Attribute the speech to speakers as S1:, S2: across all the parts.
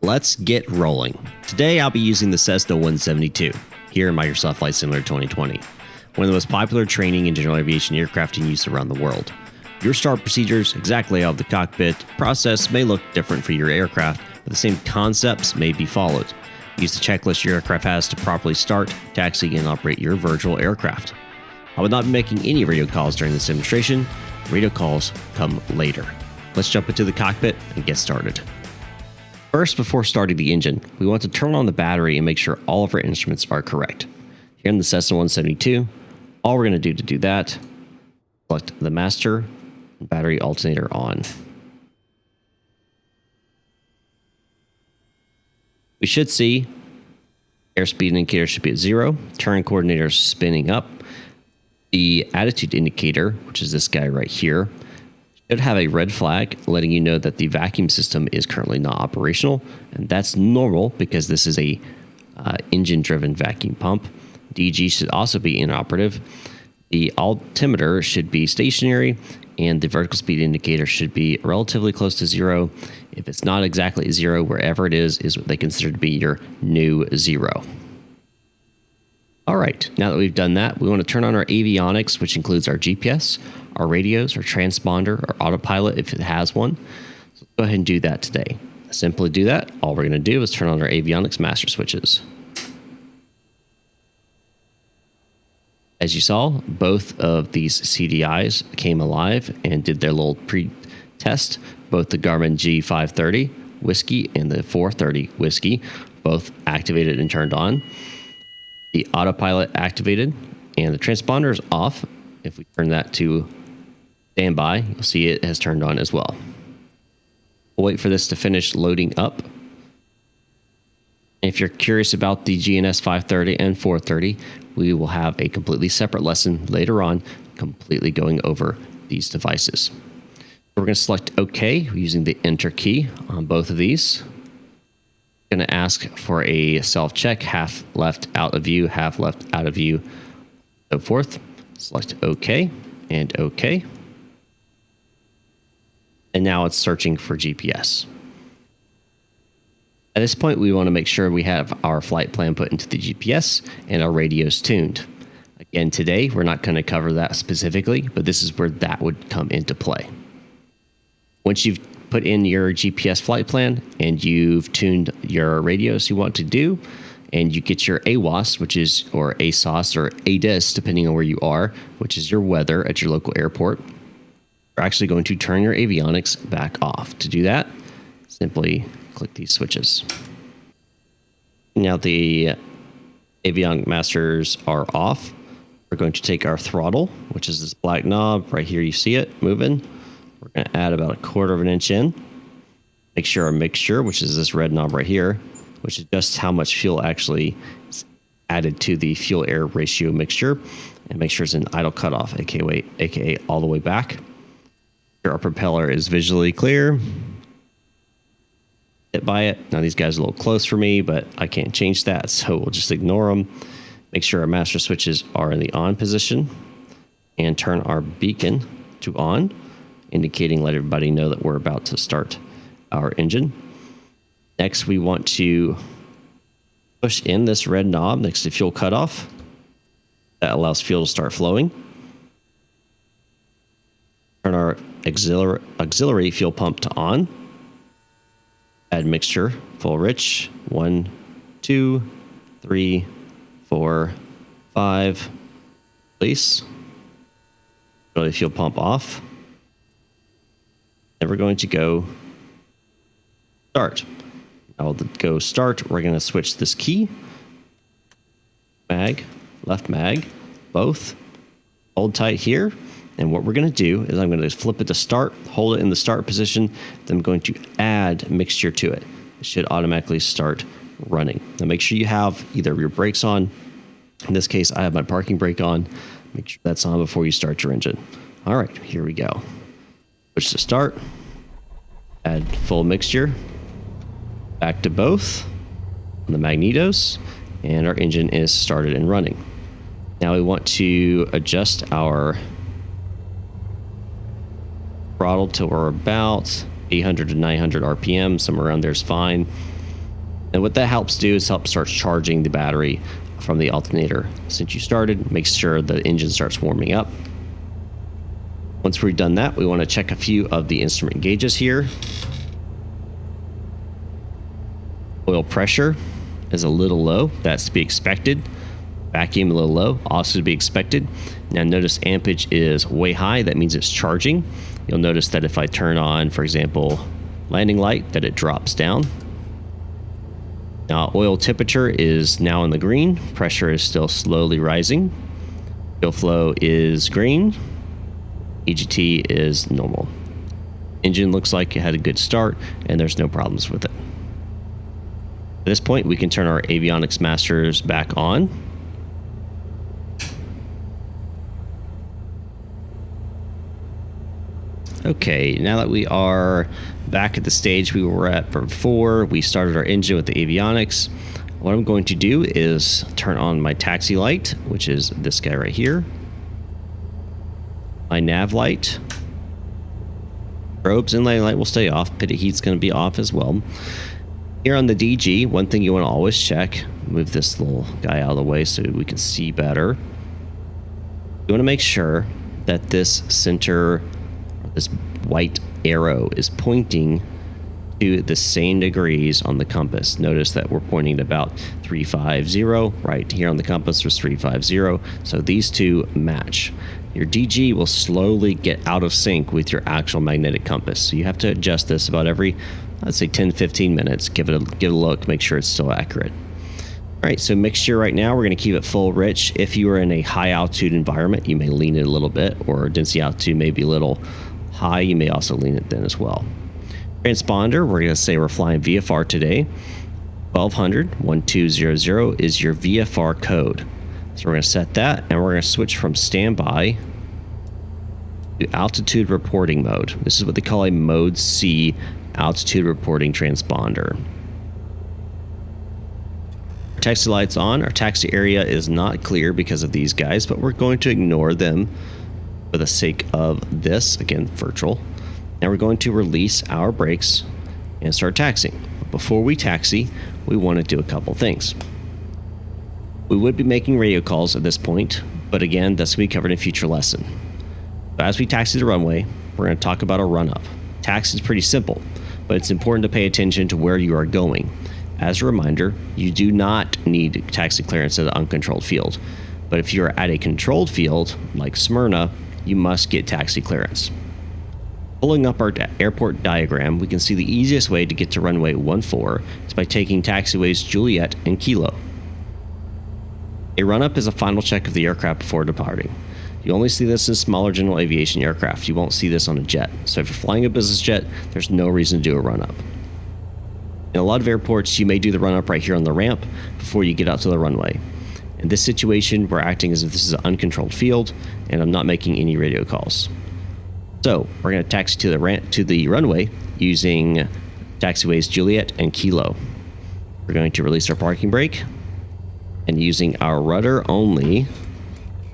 S1: let's get rolling. Today I'll be using the Cessna 172 here in Microsoft Flight Simulator 2020, one of the most popular training and general aviation aircraft in use around the world. Your start procedures, exact layout of the cockpit, process may look different for your aircraft, but the same concepts may be followed. Use the checklist your aircraft has to properly start, taxi, and operate your virtual aircraft. I will not be making any radio calls during this demonstration. Radio calls come later. Let's jump into the cockpit and get started. First, before starting the engine, we want to turn on the battery and make sure all of our instruments are correct. Here in the Cessna 172, all we're going to do that, select the master and battery alternator on. We should see airspeed indicator should be at 0, turn coordinator spinning up. The attitude indicator, which is this guy right here, should have a red flag letting you know that the vacuum system is currently not operational, and that's normal because this is a engine-driven vacuum pump. DG should also be inoperative. The altimeter should be stationary, and the vertical speed indicator should be relatively close to 0. If it's not exactly 0, wherever it is what they consider to be your new 0. All right, now that we've done that, we want to turn on our avionics, which includes our GPS, our radios, our transponder, our autopilot if it has one. So go ahead and do that today. To simply do that, all we're going to do is turn on our avionics master switches. As you saw, both of these CDIs came alive and did their little pre-test. Both the Garmin G530 Whiskey and the 430 Whiskey both activated and turned on. The autopilot activated and the transponder is off. If we turn that to standby, you'll see it has turned on as well. We'll wait for this to finish loading up. If you're curious about the GNS 530 and 430, we will have a completely separate lesson later on, completely going over these devices. We're going to select OK using the Enter key on both of these. Going to ask for a self-check, half left out of view, half left out of view, so forth. Select OK and OK. And now it's searching for GPS. At this point, we want to make sure we have our flight plan put into the GPS and our radios tuned. Again, today, we're not going to cover that specifically, but this is where that would come into play. Once you've put in your GPS flight plan and you've tuned your radios you want to do, and you get your AWOS, which is, or ASOS or ADIS, depending on where you are, which is your weather at your local airport, you're actually going to turn your avionics back off. To do that, simply click these switches. Now the avionic masters are off. We're going to take our throttle, which is this black knob right here. You see it moving. We're going to add about 1/4 of an inch in. Make sure our mixture, which is this red knob right here, which is just how much fuel actually is added to the fuel-air ratio mixture, and make sure it's in idle cutoff, aka all the way back. Here our propeller is visually clear. Hit by it. Now these guys are a little close for me, but I can't change that, so we'll just ignore them. Make sure our master switches are in the on position, and turn our beacon to on, indicating, let everybody know that we're about to start our engine. Next, we want to push in this red knob next to fuel cutoff. That allows fuel to start flowing. Turn our auxiliary fuel pump to on. Add mixture, full rich, 1, 2, 3, 4, 5. Release. Auxiliary fuel pump off. And we're going to go start. Now we'll go start. We're going to switch this key. Mag, left mag, both. Hold tight here. And what we're going to do is I'm going to flip it to start, hold it in the start position. Then I'm going to add mixture to it. It should automatically start running. Now make sure you have either your brakes on. In this case, I have my parking brake on. Make sure that's on before you start your engine. All right, here we go. Switch to start. Add full mixture. Back to both on the magnetos. And our engine is started and running. Now we want to adjust our throttle to we're about 800 to 900 RPM. Somewhere around there is fine. And what that helps do is help start charging the battery from the alternator. Since you started, make sure the engine starts warming up. Once we've done that, we want to check a few of the instrument gauges here. Oil pressure is a little low. That's to be expected. Vacuum a little low, also to be expected. Now notice ampage is way high. That means it's charging. You'll notice that if I turn on, for example, landing light, that it drops down. Now oil temperature is now in the green. Pressure is still slowly rising. Fuel flow is green. EGT is normal. Engine looks like it had a good start and there's no problems with it. At this point, we can turn our avionics masters back on. Okay, now that we are back at the stage we were at before, we started our engine with the avionics. What I'm going to do is turn on my taxi light, which is this guy right here. My nav light. Probes and landing light will stay off. Pitted heat's going to be off as well. Here on the DG, one thing you want to always check, move this little guy out of the way so we can see better. You want to make sure that this center, this white arrow is pointing to the same degrees on the compass. Notice that we're pointing at about 350. Right here on the compass there's 350. So these two match. Your DG will slowly get out of sync with your actual magnetic compass. So you have to adjust this about every, let's say 10-15 minutes. Give it a look, make sure it's still accurate. All right, so mixture right now, we're going to keep it full rich. If you are in a high altitude environment, you may lean it a little bit, or density altitude may be a little high. You may also lean it then as well. Transponder, we're going to say we're flying VFR today. 1200-1200 is your VFR code. So we're going to set that, and we're going to switch from standby to altitude reporting mode. This is what they call a mode C altitude reporting transponder. Our taxi light's on. Our taxi area is not clear because of these guys, but we're going to ignore them for the sake of this, again, virtual. Now we're going to release our brakes and start taxiing. Before we taxi, we want to do a couple things. We would be making radio calls at this point, but again, that's going to be covered in a future lesson. But as we taxi the runway, we're going to talk about a run-up. Taxi is pretty simple, but it's important to pay attention to where you are going. As a reminder, you do not need taxi clearance at an uncontrolled field, but if you're at a controlled field, like Smyrna, you must get taxi clearance. Pulling up our airport diagram, we can see the easiest way to get to runway 14 is by taking taxiways Juliet and Kilo. A run-up is a final check of the aircraft before departing. You only see this in smaller general aviation aircraft. You won't see this on a jet. So if you're flying a business jet, there's no reason to do a run-up. In a lot of airports, you may do the run-up right here on the ramp before you get out to the runway. In this situation, we're acting as if this is an uncontrolled field, and I'm not making any radio calls. So we're going to taxi to the runway using taxiways Juliet and Kilo. We're going to release our parking brake and using our rudder only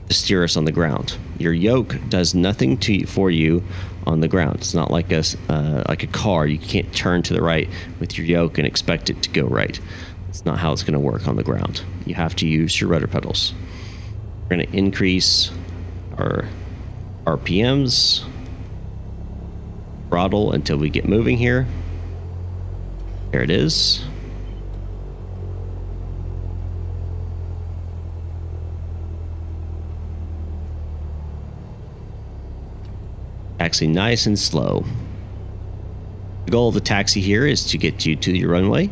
S1: to steer us on the ground. Your yoke does nothing for you on the ground. It's not like a car. You can't turn to the right with your yoke and expect it to go right. It's not how it's going to work on the ground. You have to use your rudder pedals. We're going to increase our RPMs, throttle until we get moving here. There it is. Taxi nice and slow. The goal of the taxi here is to get you to your runway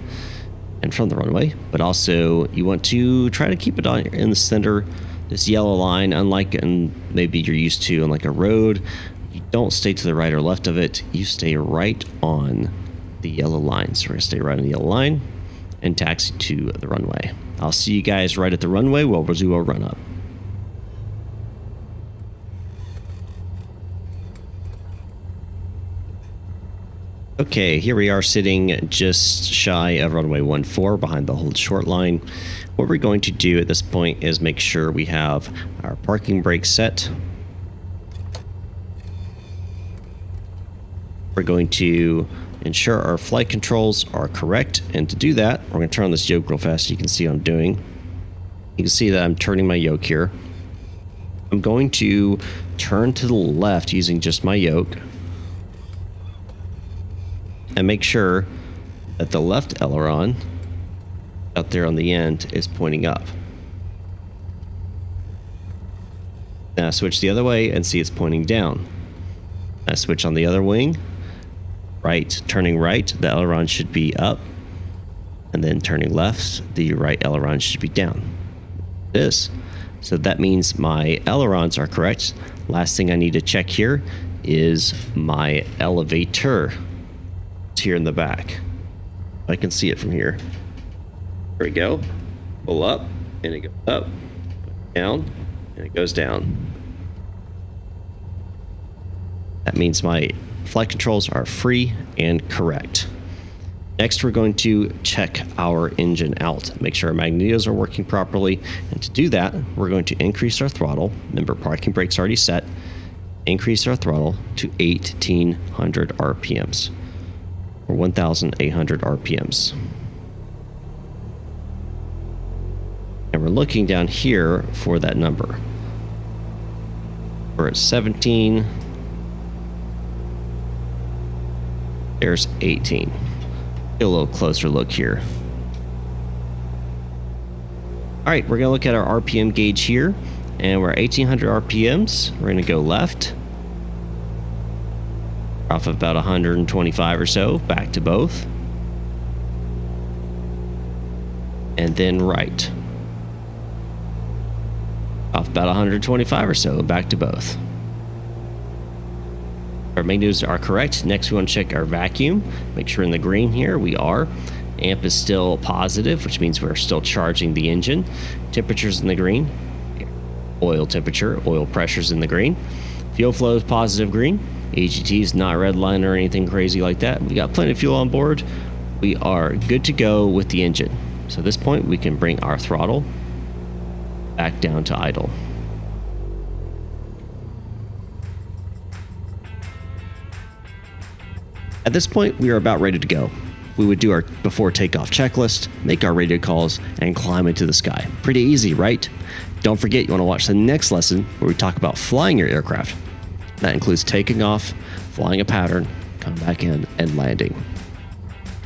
S1: and from the runway, but also you want to try to keep it on in the center, this yellow line, unlike maybe you're used to on like a road. You don't stay to the right or left of it. You stay right on the yellow line. So we're gonna stay right on the yellow line and taxi to the runway. I'll see you guys right at the runway while we'll do a run up. Okay, here we are sitting just shy of runway 14 behind the hold short line. What we're going to do at this point is make sure we have our parking brake set. We're going to ensure our flight controls are correct. And to do that, we're going to turn on this yoke real fast so you can see what I'm doing. You can see that I'm turning my yoke here. I'm going to turn to the left using just my yoke and make sure that the left aileron out there on the end is pointing up. Now switch the other way and see it's pointing down. Now switch on the other wing. Right, turning right, the aileron should be up. And then turning left, the right aileron should be down. So that means my ailerons are correct. Last thing I need to check here is my elevator. It's here in the back. I can see it from here. There we go. Pull up, and it goes up, down, and it goes down. That means my flight controls are free and correct. Next, we're going to check our engine out, make sure our magnetos are working properly. And to do that, we're going to increase our throttle. Remember, parking brake's already set. Increase our throttle to 1,800 RPMs or 1,800 RPMs. And we're looking down here for that number. We're at 17. There's 18. Get a little closer look here. All right, we're gonna look at our RPM gauge here, and we're at 1,800 RPMs. We're gonna go left, off of about 125 or so, back to both, and then right, off about 125 or so, back to both. Our magnetos are correct. Next, we want to check our vacuum. Make sure in the green here we are. Amp is still positive, which means we're still charging the engine. Temperature's in the green. Oil temperature, oil pressure's in the green. Fuel flow is positive green. AGT is not redline or anything crazy like that. We got plenty of fuel on board. We are good to go with the engine. So at this point, we can bring our throttle back down to idle. At this point, we are about ready to go. We would do our before takeoff checklist, make our radio calls, and climb into the sky. Pretty easy, right? Don't forget, you want to watch the next lesson where we talk about flying your aircraft. That includes taking off, flying a pattern, coming back in, and landing.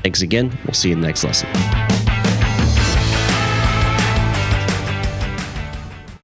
S1: Thanks again. We'll see you in the next lesson.